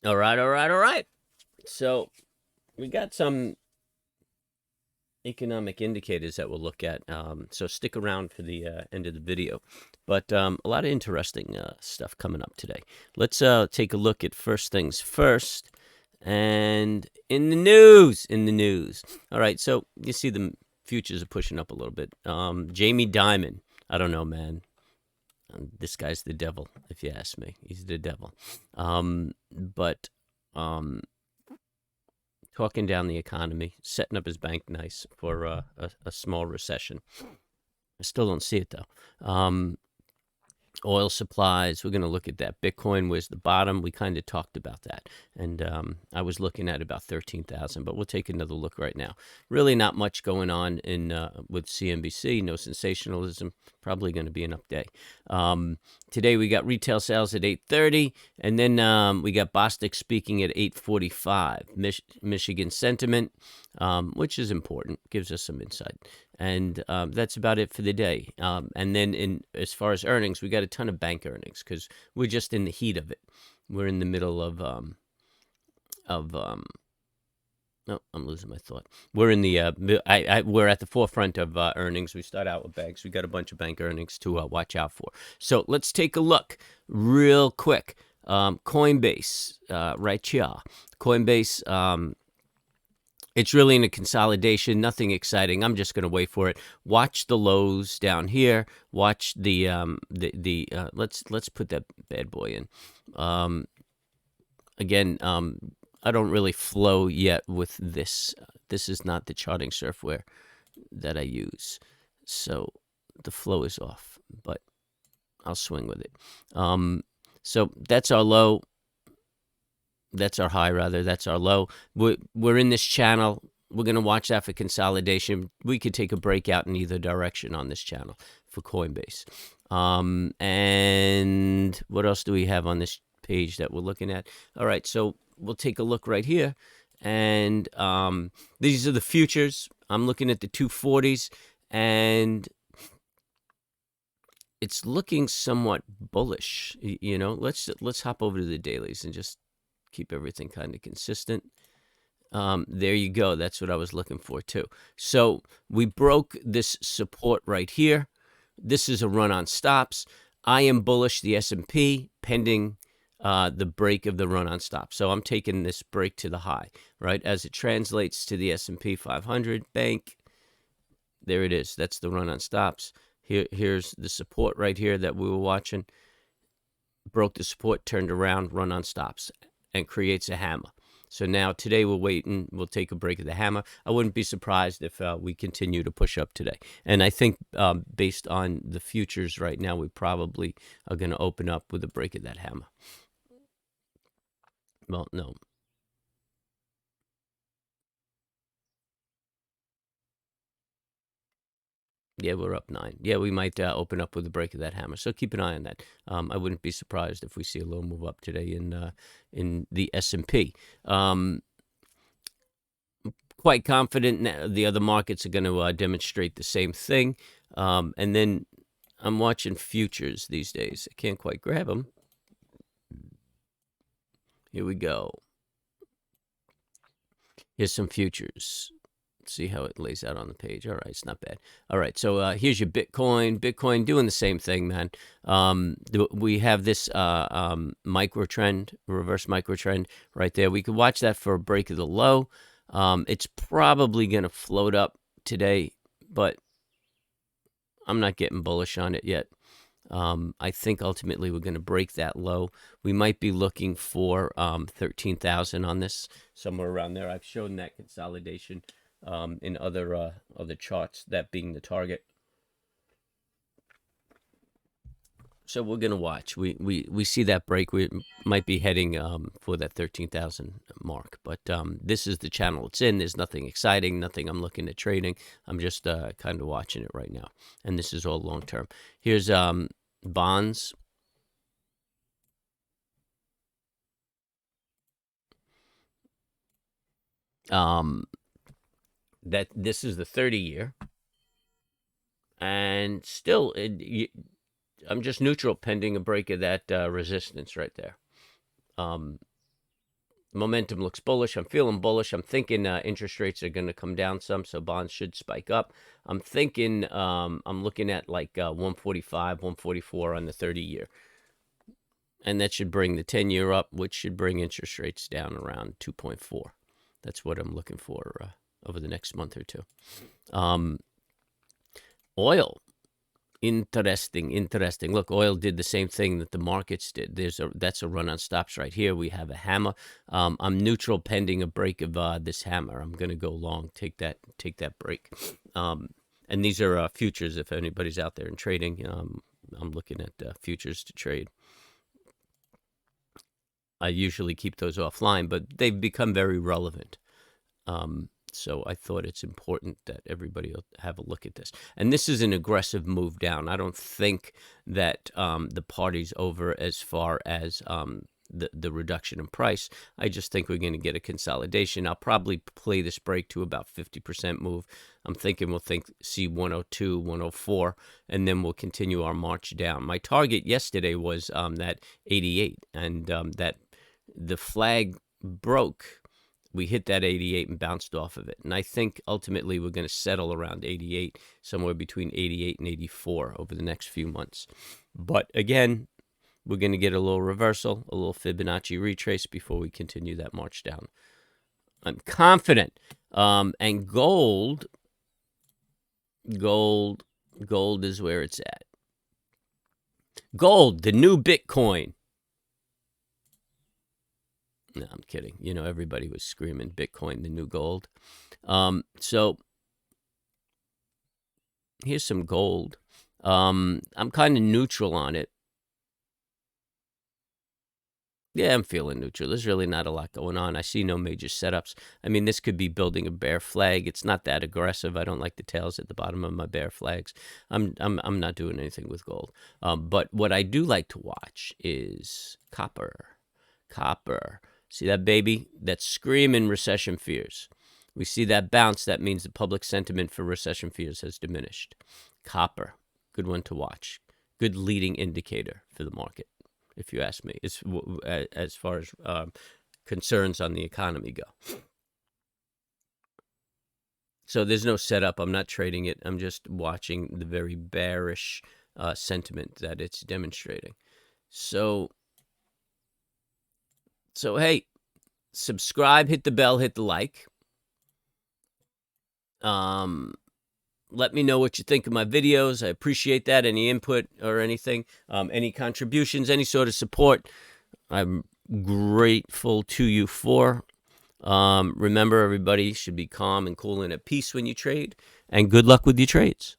All right, all right, all right. So we got some economic indicators that we'll look at. So stick around for the end of the video. But a lot of interesting stuff coming up today. Let's take a look at first things first. And in the news. All right, so you see the futures are pushing up a little bit. Jamie Dimon, I don't know, man. This guy's the devil, if you ask me. He's the devil. But talking down the economy, setting up his bank nice for a small recession. I still don't see it though. Oil supplies, we're going to look at that. Bitcoin was the bottom. We kind of talked about that. And I was looking at about 13,000, but we'll take another look right now. Really not much going on in with CNBC, no sensationalism, probably going to be an up day. Today we got retail sales at 8:30, and then we got Bostic speaking at 8:45. Michigan sentiment, which is important, gives us some insight. And that's about it for the day. And then as far as earnings, we got a ton of bank earnings because we're just in the heat of it. We're in the middle of no, I'm losing my thought. We're in the we're at the forefront of earnings. We start out with banks. We got a bunch of bank earnings to watch out for. So let's take a look real quick. Coinbase, right here. Coinbase. It's really in a consolidation, nothing exciting. I'm just going to wait for it. Watch the lows down here. Watch the let's put that bad boy in. Again, I don't really flow yet with this. This is not the charting software that I use, so the flow is off. But I'll swing with it. So that's our low. That's our high, rather. That's our low. We're in this channel. We're going to watch that for consolidation. We could take a breakout in either direction on this channel for Coinbase. And what else do we have on this page that we're looking at? All right, so we'll take a look right here. And these are the futures. I'm looking at the 240s, and it's looking somewhat bullish. You know, let's hop over to the dailies and just keep everything kind of consistent. There you go. That's what I was looking for too. So we broke this support right here. This is a run on stops. I am bullish the S&P pending the break of the run on stop. So I'm taking this break to the high, right? As it translates to the S&P 500 bank. There it is. That's the run on stops. Here's the support right here that we were watching. Broke the support, turned around, run on stops, and creates a hammer. So now today we're waiting. We'll take a break of the hammer. I wouldn't be surprised if we continue to push up today. And I think based on the futures right now, we probably are going to open up with a break of that hammer. Well, no. Yeah, we're up 9. Yeah, we might open up with a break of that hammer. So keep an eye on that. I wouldn't be surprised if we see a little move up today in the S&P. Quite confident the other markets are going to demonstrate the same thing. And then I'm watching futures these days. I can't quite grab them. Here we go. Here's some futures. See how it lays out on the page. All right, it's not bad. All right, so here's your Bitcoin. Bitcoin doing the same thing, man. We have this micro trend, reverse micro trend right there. We could watch that for a break of the low. It's probably going to float up today, but I'm not getting bullish on it yet. I think ultimately we're going to break that low. We might be looking for 13,000 on this, somewhere around there. I've shown that consolidation in other charts, that being the target. So we're gonna watch. We see that break. We might be heading for that 13,000 mark. But this is the channel it's in. There's nothing exciting, nothing I'm looking at trading. I'm just kind of watching it right now. And this is all long term. Here's bonds. That this is the 30-year, and still I'm just neutral pending a break of that resistance right there. Momentum looks bullish. I'm feeling bullish. I'm thinking interest rates are going to come down some, so bonds should spike up. I'm thinking I'm looking at like 145, 144 on the 30-year. And that should bring the 10-year up, which should bring interest rates down around 2.4. That's what I'm looking for over the next month or two. Oil. Interesting. Look, oil did the same thing that the markets did. That's a run on stops right here. We have a hammer. I'm neutral pending a break of this hammer. I'm going to go long. Take that break. And these are futures. If anybody's out there in trading, I'm looking at futures to trade. I usually keep those offline, but they've become very relevant. So I thought it's important that everybody will have a look at this. And this is an aggressive move down. I don't think that the party's over as far as the reduction in price. I just think we're going to get a consolidation. I'll probably play this break to about 50% move. I'm thinking we'll see 102, 104, and then we'll continue our march down. My target yesterday was that 88, and that the flag broke. We hit that 88 and bounced off of it. And I think ultimately we're going to settle around 88, somewhere between 88 and 84 over the next few months. But again, we're going to get a little reversal, a little Fibonacci retrace before we continue that march down. I'm confident. And gold is where it's at. Gold, the new Bitcoin. No, I'm kidding. You know, everybody was screaming Bitcoin, the new gold. So here's some gold. I'm kind of neutral on it. Yeah, I'm feeling neutral. There's really not a lot going on. I see no major setups. I mean, this could be building a bear flag. It's not that aggressive. I don't like the tails at the bottom of my bear flags. I'm not doing anything with gold. But what I do like to watch is copper. See that baby? That's screaming recession fears. We see that bounce. That means the public sentiment for recession fears has diminished. Copper, good one to watch. Good leading indicator for the market, if you ask me, as far as concerns on the economy go. So there's no setup. I'm not trading it. I'm just watching the very bearish sentiment that it's demonstrating. So hey, subscribe, hit the bell, hit the like. Let me know what you think of my videos. I appreciate that. Any input or anything, any contributions, any sort of support, I'm grateful to you for. Remember, everybody should be calm and cool and at peace when you trade, and good luck with your trades.